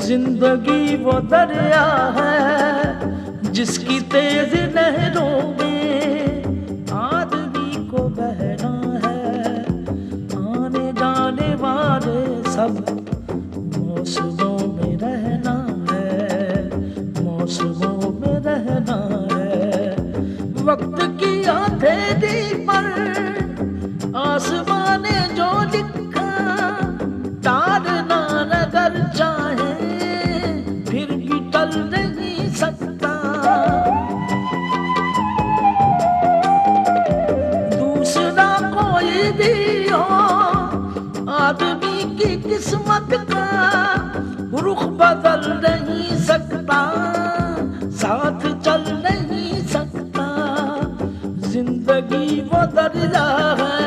जिंदगी वो दरिया है जिसकी तेज लहरों में आदमी को बहना है। आने जाने वाले सब मौसमों में रहना है, मौसमों में रहना है। वक्त की हथेली पर आसमान ने जो लिखा तारना नगर चाहे फिर भी टल नहीं सकता। दूसरा कोई भी हो आदमी की किस्मत का रुख बदल नहीं सकता, साथ चल नहीं सकता। जिंदगी वो दरिया है,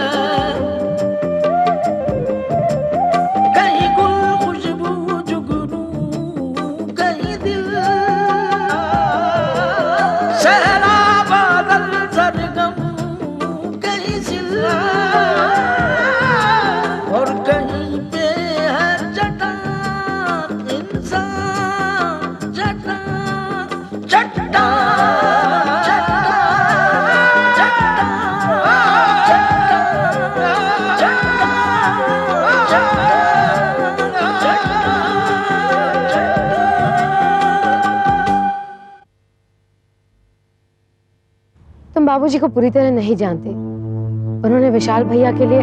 बाबूजी को पूरी तरह नहीं जानते। उन्होंने विशाल भैया के लिए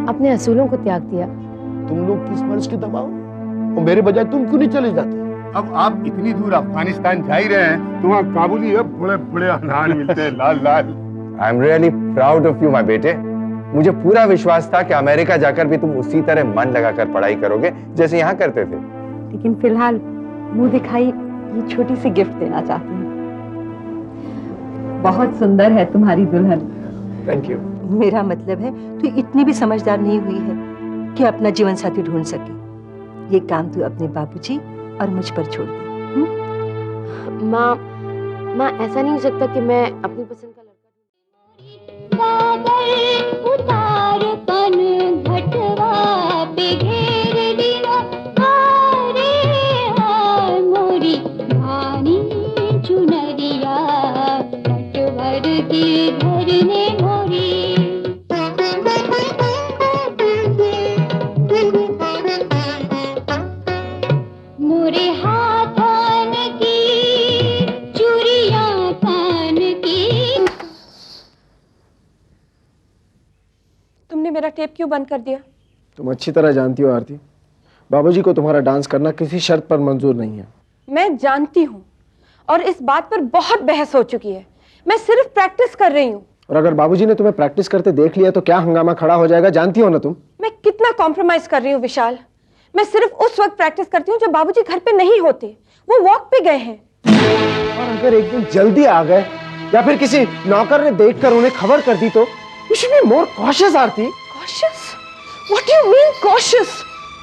अपने असूलों को त्याग दिया। तुम लोग किस मर्ज के दबाव और मेरे बजाय तुम क्यों नहीं चले जाते? अब आप इतनी दूर अफगानिस्तान जा ही रहे हैं तो वहाँ काबुली बड़े बड़े अनार मिलते हैं लाल लाल। I am really proud of you my बेटे। मुझे पूरा विश्वास था कि अमेरिका जाकर भी तुम उसी तरह मन लगाकर पढ़ाई करोगे जैसे यहाँ करते थे। लेकिन फिलहाल मुंह दिखाई ये छोटी सी गिफ्ट देना चाहती हूँ। बहुत सुंदर है तुम्हारी दुल्हन। Thank you. मेरा मतलब है तू इतनी भी समझदार नहीं हुई है कि अपना जीवन साथी ढूंढ सके। ये काम तू अपने बाबूजी और मुझ पर छोड़ दे। माँ ऐसा नहीं हो सकता कि मैं अपनी पसंद का मेरा टेप क्यों बंद कर दिया? तुम अच्छी तरह जानती हो आरती, बाबूजी को तुम्हारा डांस करना किसी शर्त पर मंजूर नहीं है। मैं जानती हूँ और इस बात पर बहुत बहस हो चुकी है। मैं सिर्फ प्रैक्टिस कर रही हूँ। और अगर बाबूजी ने तुम्हें प्रैक्टिस करते देख लिया तो क्या हंगामा खड़ा हो जाएगा, जानती हो ना तुम। मैं कितना कॉम्प्रोमाइज कर रही हूँ विशाल। मैं सिर्फ उस वक्त प्रैक्टिस करती हूँ जब बाबूजी घर पे नहीं होते, वो वॉक पे गए हैं। और अगर एक दिन जल्दी आ गए या फिर किसी नौकर ने देखकर उन्हें खबर कर दी तो you should be more cautious Aarti. Cautious? What do you mean cautious?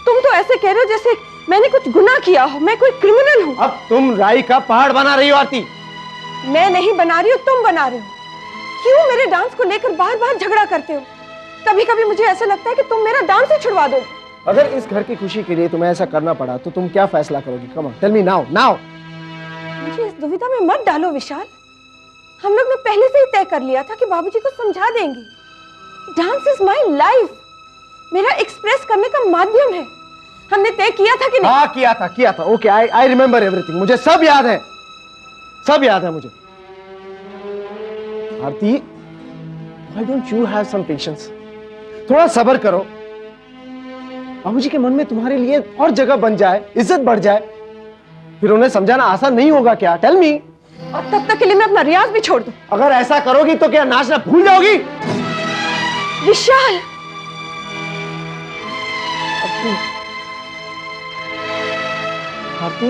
तुम तो ऐसे कह रहे हो जैसे मैंने कुछ गुनाह किया हो, मैं कोई क्रिमिनल हूँ। अब तुम राई का पहाड़ बना रही हो आरती। मैं नहीं बना रही हूँ, तुम बना रहे हो। क्यों मेरे डांस को लेकर बार-बार झगड़ा करते हो? कभी-कभी मुझे ऐसा लगता है कि तुम मेरा डांस ही छुड़वा दोगे। अगर इस घर की खुशी के लिए तुम्हें ऐसा करना पड़ा तो तुम क्या फैसला करोगी? Come on, tell me now, now। मुझे इस दुविधा में मत डालो विशाल। हम लोग ने पहले से ही तय कर लिया था कि बाबूजी को समझा देंगे। डांस इज माई लाइफ, मेरा एक्सप्रेस करने का माध्यम है। हमने तय किया था कि नहीं? हाँ किया था। Okay, I remember everything. मुझे सब याद है, सब याद है मुझे। आरती, why don't you have some patience? थोड़ा सब्र करो। बाबूजी के मन में तुम्हारे लिए और जगह बन जाए, इज्जत बढ़ जाए, फिर उन्हें समझाना आसान नहीं होगा क्या? Tell me. और तब तक के लिए मैं अपना रियाज भी छोड़ दूं? अगर ऐसा करोगी तो क्या नाचना भूल जाओगी? विशाल, आरती,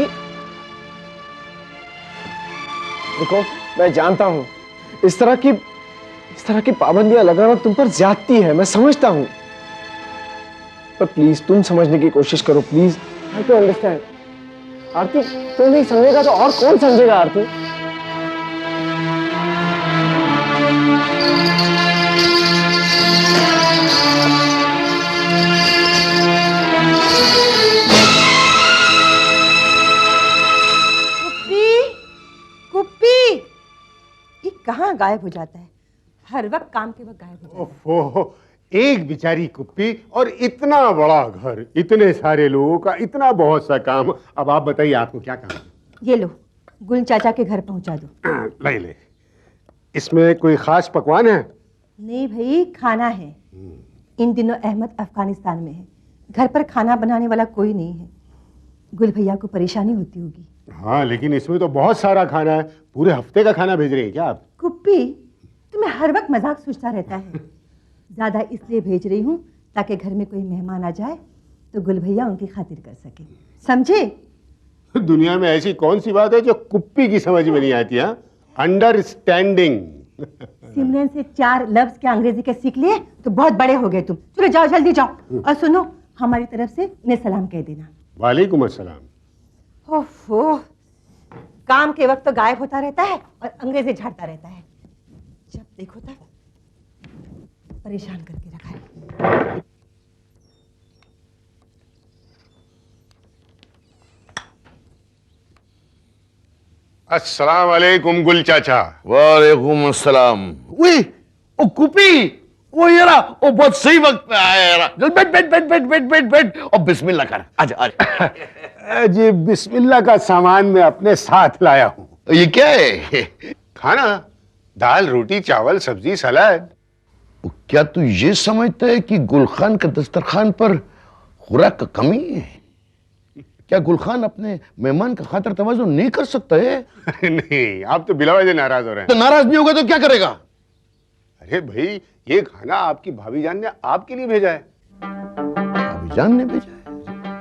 देखो मैं जानता हूं इस तरह की पाबंदियां लगाना तुम पर ज्यादती है, मैं समझता हूं, पर प्लीज तुम समझने की कोशिश करो, प्लीज ट्राई टू अंडरस्टैंड। आरती, तुम नहीं समझेगा तो और कौन समझेगा? आरती, गायब हो जाता है, हर वक्त काम के वक्त गायब हो जाता है। ओफो, एक बेचारी कुप्पी और इतना बड़ा घर, इतने सारे लोगों का इतना बहुत सा काम। अब आप बताइए आपको क्या काम है? ये लो, गुल चाचा के घर पहुंचा दो। ले ले। इसमें कोई खास पकवान है? नहीं भाई, खाना है। इन दिनों अहमद अफगानिस्तान में है, घर पर खाना बनाने वाला कोई नहीं है। गुल भैया को परेशानी होती होगी। हाँ, लेकिन इसमें तो बहुत सारा खाना है। पूरे हफ्ते का खाना भेज रही है क्या आप? कुप्पी, तुम्हें हर वक्त मजाक सूझता रहता है। ज्यादा इसलिए भेज रही हूँ ताकि घर में कोई मेहमान आ जाए तो गुल भैया उनकी खातिर कर सके, समझे? दुनिया में ऐसी कौन सी बात है जो कुप्पी की समझ में नहीं आती है? अंडरस्टैंडिंग। सिमरन से 4 लफ्ज के अंग्रेजी के सीख लिए तो बहुत बड़े हो गए तुम। चलो जाओ, जल्दी जाओ। और सुनो, हमारी तरफ से इन्हें सलाम कह देना। वालेकुम अस्सलाम। ओफो, काम के वक्त तो गायब होता रहता है और अंग्रेजी झाड़ता रहता है। जब देखो तब परेशान करके रखा है। अस्सलाम वालेकुम गुल चाचा। वालेकुम अस्सलाम। ओए, ओ कुपी, वो यारा, ओ बहुत सही वक्त पे आया यारा। चल बैठ बैठ बैठ बैठ बैठ बैठ बैठ और बिस्मिल्लाह कर। आजा आजा। जी, बिस्मिल्लाह का सामान मैं अपने साथ लाया हूँ। ये क्या है? खाना, दाल, रोटी, चावल, सब्जी, सलाद। क्या तू ये समझता है कि गुलखान के दस्तरखान पर खुराक का कमी है? क्या गुलखान अपने मेहमान का खातिर तवज्जो नहीं कर सकता है? नहीं, आप तो बिला वजह नाराज हो रहे हैं। तो नाराज नहीं होगा तो क्या करेगा? अरे भाई, ये खाना आपकी भाभी जान ने आपके लिए भेजा है। भाईजान ने भेजा है?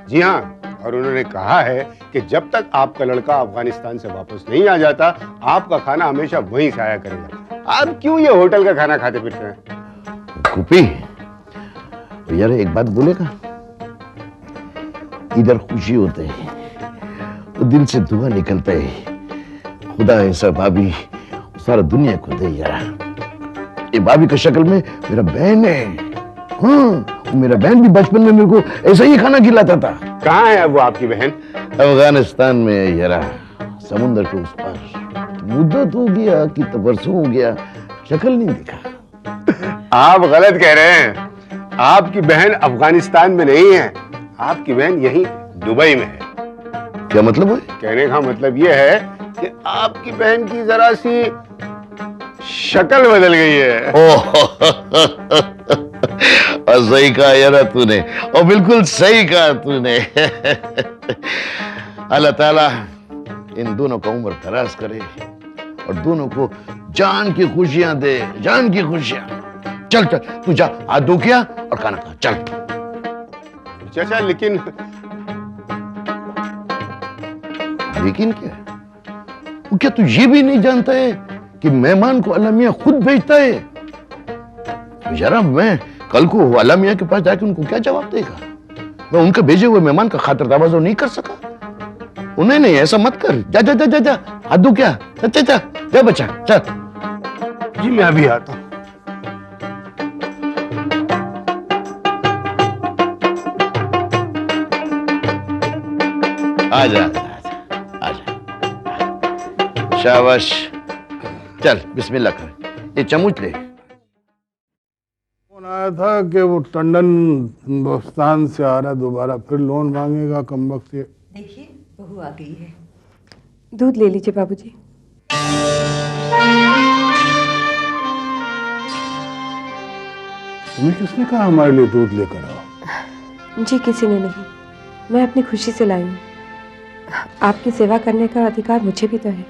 जी हाँ, और उन्होंने कहा है कि जब तक आपका लड़का अफगानिस्तान से वापस नहीं आ जाता, आपका खाना हमेशा वहीं से आया करेगा। आप क्यों ये होटल का खाना खाते फिरते हैं? कुपी, यार एक बात बोलेगा? इधर खुशी होते है तो दिल से दुआ निकलता है, खुदा ऐसा भाभी सारा दुनिया को दे यार। ये भाभी की शक्ल में मेरा बहन है। हाँ, मेरा बहन भी बचपन में मेरे को ऐसा ही खाना खिलाता था। कहाँ है अब वो आपकी बहन? अफगानिस्तान में है यार, समुद्र के उस पार। मुद्दत हो गया कि तो बरसों हो गया, शक्ल नहीं दिखा। आप गलत कह रहे हैं। आपकी बहन अफगानिस्तान में नहीं है, आपकी बहन यहीं दुबई में है। क्या मतलब है? कहने का मतलब यह है कि आपकी बहन की जरा सी शक्ल बदल गई है। और सही कहा यार तूने, और बिल्कुल सही कहा तूने। अल्लाह ताला इन दोनों का उम्र दराज करे और दोनों को जान की खुशियां दे, जान की खुशियां। चल चल, तू जा, हाथ धो किया और खाना खा, चल। चाचा, लेकिन क्या? वो क्या तू ये भी नहीं जानता है कि मेहमान को अल्लाह मियां खुद भेजता है? तो जरा मैं कल को अल्लाह मियां के पास जाके उनको क्या जवाब देगा? मैं उनके भेजे हुए मेहमान का खातिर तवज्जो नहीं कर सका। उन्हें नहीं, ऐसा मत कर। जा जा जा जा जा, हाथ धो क्या? जा जा जा बच्चा, चल। जी मैं अभी आता हूं। आजा आजा, शाबाश। चल बिस्मिल्लाह कर, ये चम्मच ले। फोन आया था कि वो टंडन हिंदुस्तान से आ रहा, दोबारा फिर लोन मांगेगा कमबख्त से। देखिए, बहू आ गई है। दूध ले लीजिए बाबूजी। तुम्हें किसने कहा हमारे लिए दूध लेकर आओ? जी किसी ने नहीं, मैं अपनी खुशी से लाई हूँ। आपकी सेवा करने का अधिकार मुझे भी तो है।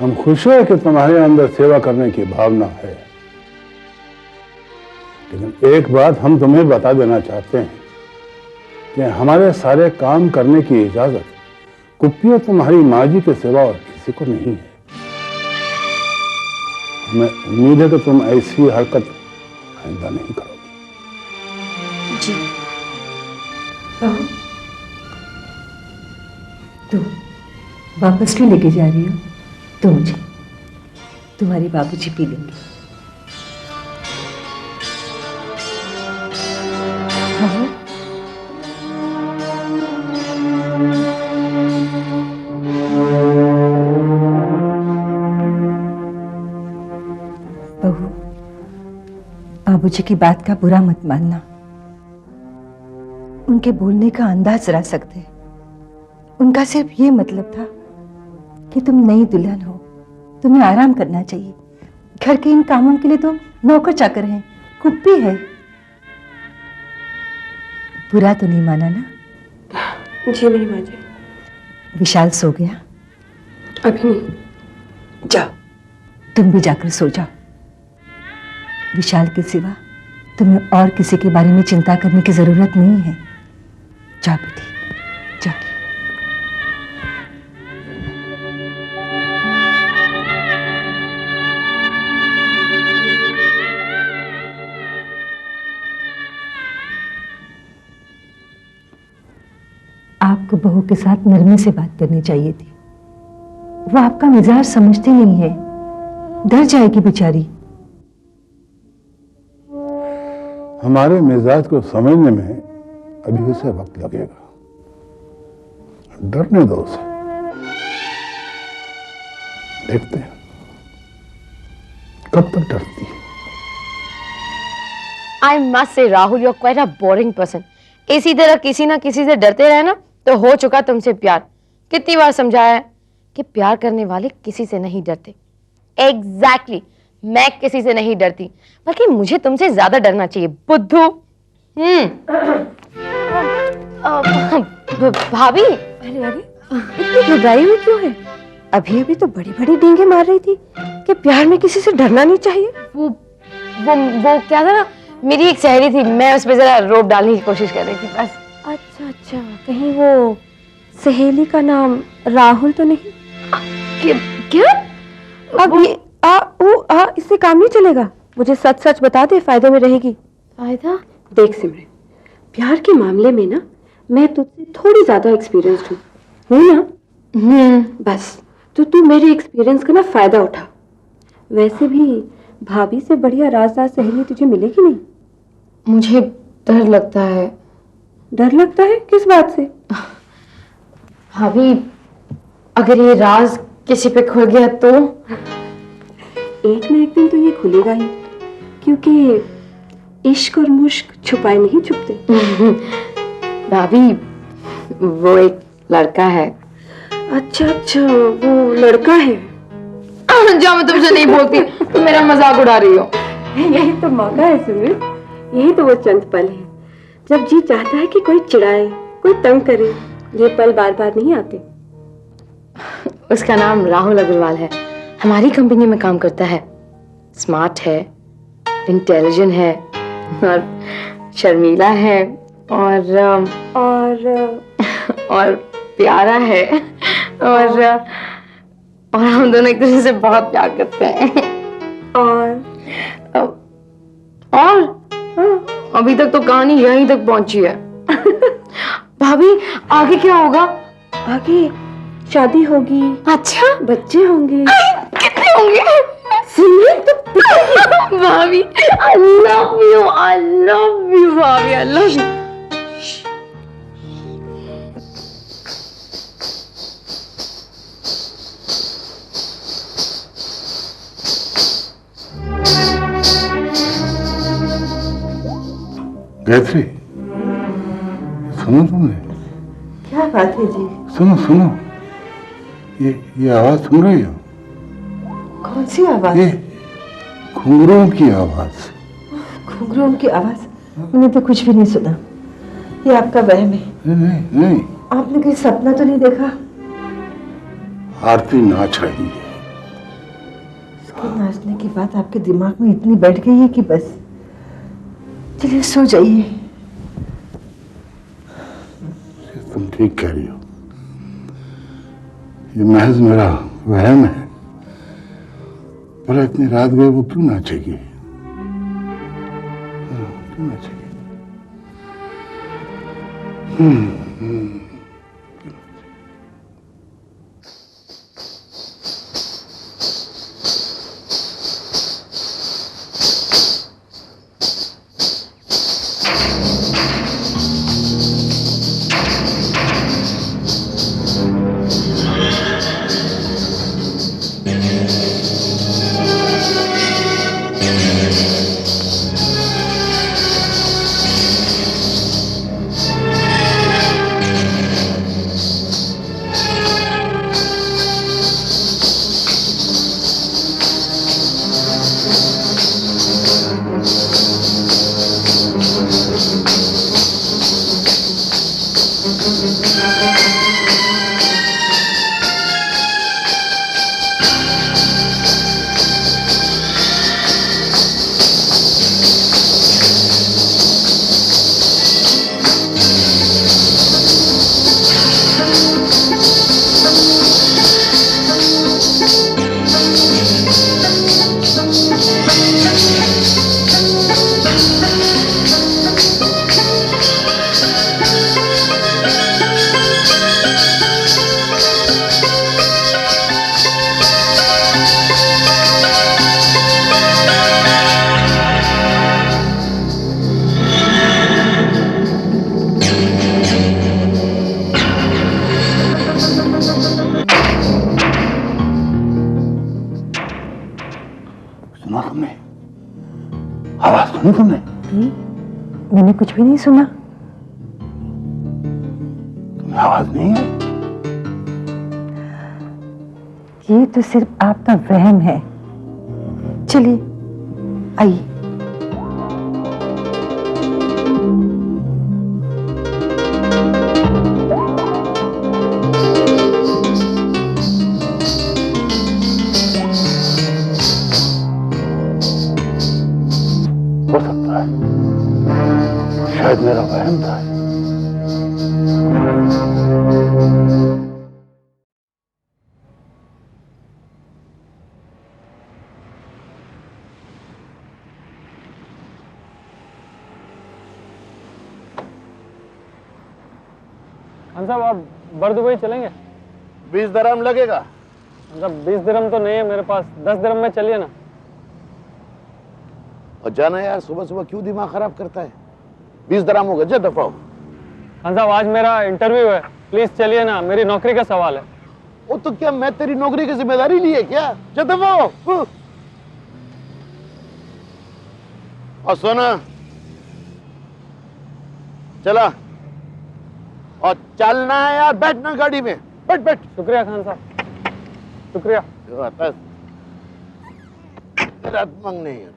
हम खुश हैं कि तुम्हारे अंदर सेवा करने की भावना है, लेकिन एक बात हम तुम्हें बता देना चाहते हैं कि हमारे सारे काम करने की इजाजत कुप्पी और तुम्हारी माँ जी के सिवा और किसी को नहीं है। हमें उम्मीद है कि तुम ऐसी हरकत आइंदा नहीं करोगी। जी। बहू, तो वापस क्यों लेके जा रही हो? तो मुझे तुम्हारे बाबूजी पी लेंगे। हाँ। बहू, बाबूजी की बात का बुरा मत मानना। उनके बोलने का अंदाज जरा सकते। उनका सिर्फ ये मतलब था कि तुम नई दुल्हन हो, तुम्हें आराम करना चाहिए। घर के इन कामों के लिए तो नौकर चाकर हैं, कुप्पी है। बुरा तो नहीं माना ना? जी नहीं माँ जी। विशाल सो गया? अभी नहीं। जाओ, तुम भी जाकर सो जाओ। विशाल के सिवा तुम्हें और किसी के बारे में चिंता करने की जरूरत नहीं है। जाओ बेटी, जाओ। आपको बहू के साथ नरमी से बात करनी चाहिए थी। वो आपका मिजाज समझती नहीं है, डर जाएगी बेचारी। हमारे मिजाज को समझने में अभी उसे वक्त लगेगा। डरने दो उसे, देखते हैं कब तक डरती है। I must say Rahul, you are quite a boring person. इसी तरह किसी ना किसी से डरते रहे ना तो हो चुका तुमसे प्यार। कितनी बार समझाया है कि प्यार करने वाले किसी से नहीं डरते। एग्जैक्टली, मैं किसी से नहीं डरती, बल्कि मुझे तुमसे ज्यादा डरना चाहिए बुद्धू। भाभी, अरे अरे, इतनी घबराई हुई क्यों है? अभी अभी तो बड़ी बड़ी डींगे मार रही थी कि प्यार में किसी से डरना नहीं चाहिए। वो क्या था ना, मेरी एक सहेली थी, मैं उस पर जरा रोब डालने की कोशिश कर रही थी बस। अच्छा अच्छा, कहीं वो सहेली का नाम राहुल तो नहीं? क्या? अब ये इससे काम नहीं चलेगा। मुझे सच सच बता दे, फायदे में रहेगी। फायदा? देख सिमरन, प्यार के मामले में ना मैं तुझसे थोड़ी ज्यादा एक्सपीरियंस्ड हूँ ना? बस तो तू मेरे एक्सपीरियंस का ना फायदा उठा। वैसे भी भाभी से बढ़िया राजदार सहेली तुझे मिलेगी नहीं। मुझे डर लगता है। डर लगता है? किस बात से? भाभी, अगर ये राज किसी पे खुल गया तो? एक न एक दिन तो ये खुलेगा ही, क्योंकि इश्क और मुश्क छुपाए नहीं छुपते। भाभी, वो एक लड़का है। अच्छा अच्छा, वो लड़का है। जो मैं तुमसे नहीं बोलती, तुम मेरा मजाक उड़ा रही हो। यही तो मौका है सिमरन, यही तो वो चंद पल है जब जी चाहता है कि कोई चिढ़ाए, कोई तंग करे। ये पल बार बार नहीं आते। उसका नाम राहुल अग्रवाल है, हमारी कंपनी में काम करता है। स्मार्ट है, इंटेलिजेंट है और शर्मीला है और प्यारा है और हम दोनों एक दूसरे से बहुत प्यार करते हैं। और अभी तक तो कहानी यहीं तक पहुंची है। भाभी, आगे क्या होगा? आगे शादी होगी। अच्छा, बच्चे होंगे। कितने होंगे? सिमरन तो भाभी, I love you भाभी, I love you। गायत्री, सुनो तुमने? क्या बात है जी? सुनो सुनो, ये आवाज सुन रही हो? कौन सी आवाज? ये घुंघरूओं की आवाज। घुंघरूओं की आवाज? मैंने तो कुछ भी नहीं सुना। ये आपका वहम है। नहीं नहीं, आपने कोई सपना तो नहीं देखा? आरती नाच रही है। उसके नाचने की बात आपके दिमाग में इतनी बैठ गई है कि बस। चलिए सो जाइए। तुम ठीक कह रही हो, ये महज मेरा वहम है। भला इतनी रात गए वो क्यों नाचेगी? क्यों नाचेगी? आवाज सुनी तुमने? मैंने कुछ भी नहीं सुना। तुम्हें आवाज नहीं है? ये तो सिर्फ आपका वहम है। चलिए आइए। हो सकता है शायद मेरा वहम था। खान साहब आप बर दुबई चलेंगे? 20 दरहम लगेगा। मतलब 20 दिरहम तो नहीं है मेरे पास, 10 दिरहम में चलिए ना। और जाना यार, सुबह सुबह क्यों दिमाग खराब करता है? 20 दरहम होगा, जा दफा हो। खान साहब आज मेरा इंटरव्यू है, प्लीज चलिए ना, मेरी नौकरी का सवाल है। वो तो क्या मैं तेरी नौकरी की जिम्मेदारी ली है क्या? जा दफा हो। और सोना चला, और चलना है यार, बैठना गाड़ी में, बैठ बैठ। शुक्रिया खान साहब, शुक्रिया। रात मंग नहीं होते।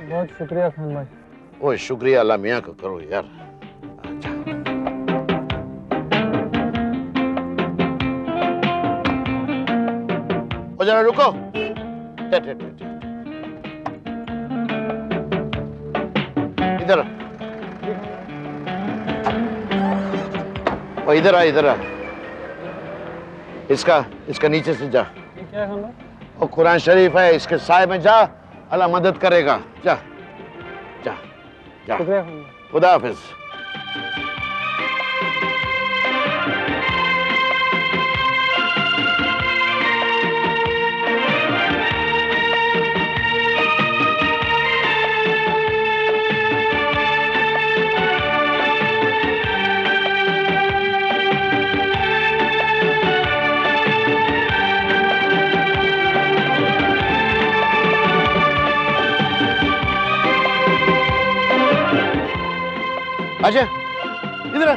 बहुत शुक्रिया खान भाई। ओ शुक्रिया अल्लाह मियाँ को करो यार। ओ जरा रुको। इधर ओ इधर आ, इधर आ। इसका नीचे से जा। क्या है खान भाई? और कुरान शरीफ है, इसके साए में जा, अल्लाह मदद करेगा। जा जा जा। शुक्रिया खान भाई। खुदा हाफिज। अच्छा इधर आ।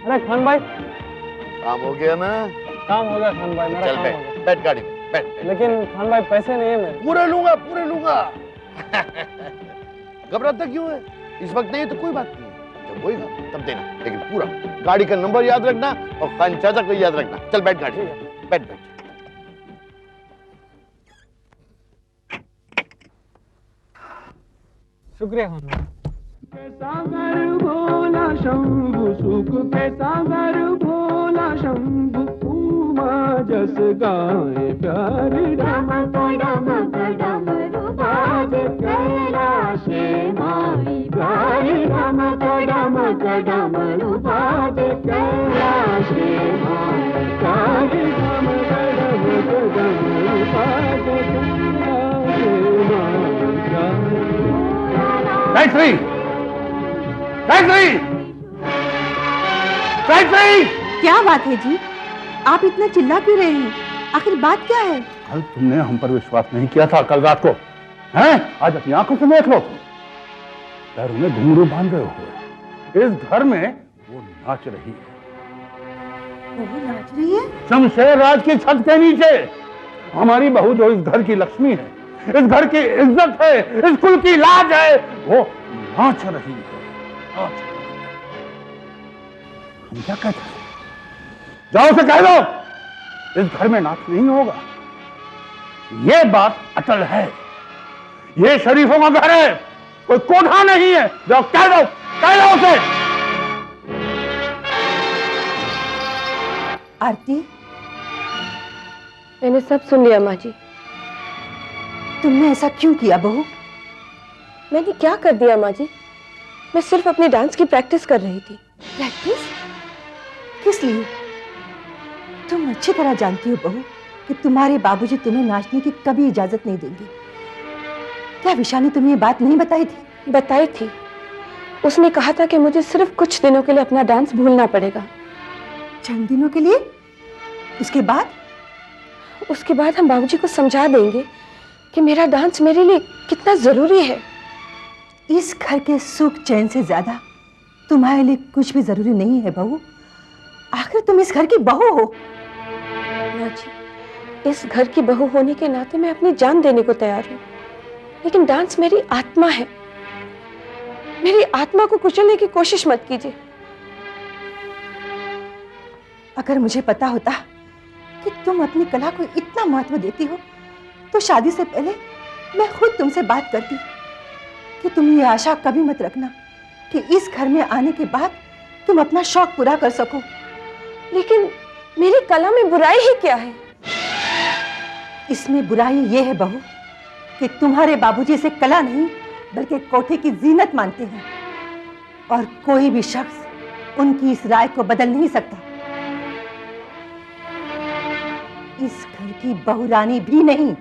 अरे खान भाई, काम हो गया ना? काम हो गया खान भाई, मेरा चल काम हो बैठ, गया। बैठ गाड़ी में, बैठ। लेकिन खान भाई पैसे नहीं है मेरे। पूरे लूंगा, पूरे लूंगा। घबराता क्यों है? इस वक्त नहीं तो कोई बात नहीं, जब होएगा तब देना, लेकिन पूरा। गाड़ी का नंबर याद रखना और खान चाचा को याद रखना। चल बैठ गाड़ी में, बैठ बैठ। शुक्रिया खान भाई। सागर भोला शंभु, सुख के सागर भोला शंभु, उमा जस गाए प्यारी डम डमरू बाज कैलाशे माई प्यारी डम डमरू बाज कैलाशे माई प्यारी डम डमरू बाज कैलाशे माई। क्या बात है जी, आप इतना चिल्ला क्यों रहे हैं? आखिर बात क्या है? कल तुमने हम पर विश्वास नहीं किया था, कल रात को, हैं? आज अपनी आंखों से देख लो। पैरों में घुंघरू बांधे हुए इस घर में वो नाच रही है। वो नाच रही है? शमशेर राज की छत के नीचे। हमारी बहू जो इस घर की लक्ष्मी है, इस घर की इज्जत है, इस कुल की लाज है, वो नाच रही है। हम क्या कहते हैं? जाओ से कह दो इस घर में नाच नहीं होगा। ये बात अटल है, ये शरीफों का घर है, कोई कोठा नहीं है। जाओ कह दो उसे। आरती, मैंने सब सुन लिया माँ जी। तुमने ऐसा क्यों किया बहू? मैंने क्या कर दिया माँ जी? मैं सिर्फ अपने डांस की प्रैक्टिस कर रही थी। प्रैक्टिस? किस लिए? तुम अच्छी तरह जानती हो बहू कि तुम्हारे बाबूजी तुम्हें नाचने की कभी इजाजत नहीं देंगे। क्या विशाल ने तुम्हें ये बात नहीं बताई थी? बताई थी। उसने कहा था कि मुझे सिर्फ कुछ दिनों के लिए अपना डांस भूलना पड़ेगा। चंद दिनों के लिए? उसके बाद? उसके बाद हम बाबूजी को समझा देंगे कि मेरा डांस मेरे लिए कितना जरूरी है। इस घर के सुख चैन से ज्यादा तुम्हारे लिए कुछ भी जरूरी नहीं है बहू। आखिर तुम इस घर की बहू हो। माँ जी, इस घर की बहू होने के नाते मैं अपनी जान देने को तैयार हूँ, लेकिन डांस मेरी आत्मा है। मेरी आत्मा को कुचलने की कोशिश मत कीजिए। अगर मुझे पता होता कि तुम अपनी कला को इतना महत्व देती हो तो शादी से पहले मैं खुद तुमसे बात करती कि तुम ये आशा कभी मत रखना कि इस घर में आने के बाद तुम अपना शौक पूरा कर सको। लेकिन मेरी कला में बुराई ही क्या है? इसमें बुराई ये है बहू कि तुम्हारे बाबूजी इसे कला नहीं बल्कि कोठे की जीनत मानते हैं और कोई भी शख्स उनकी इस राय को बदल नहीं सकता। इस घर की बहुरानी भी नहीं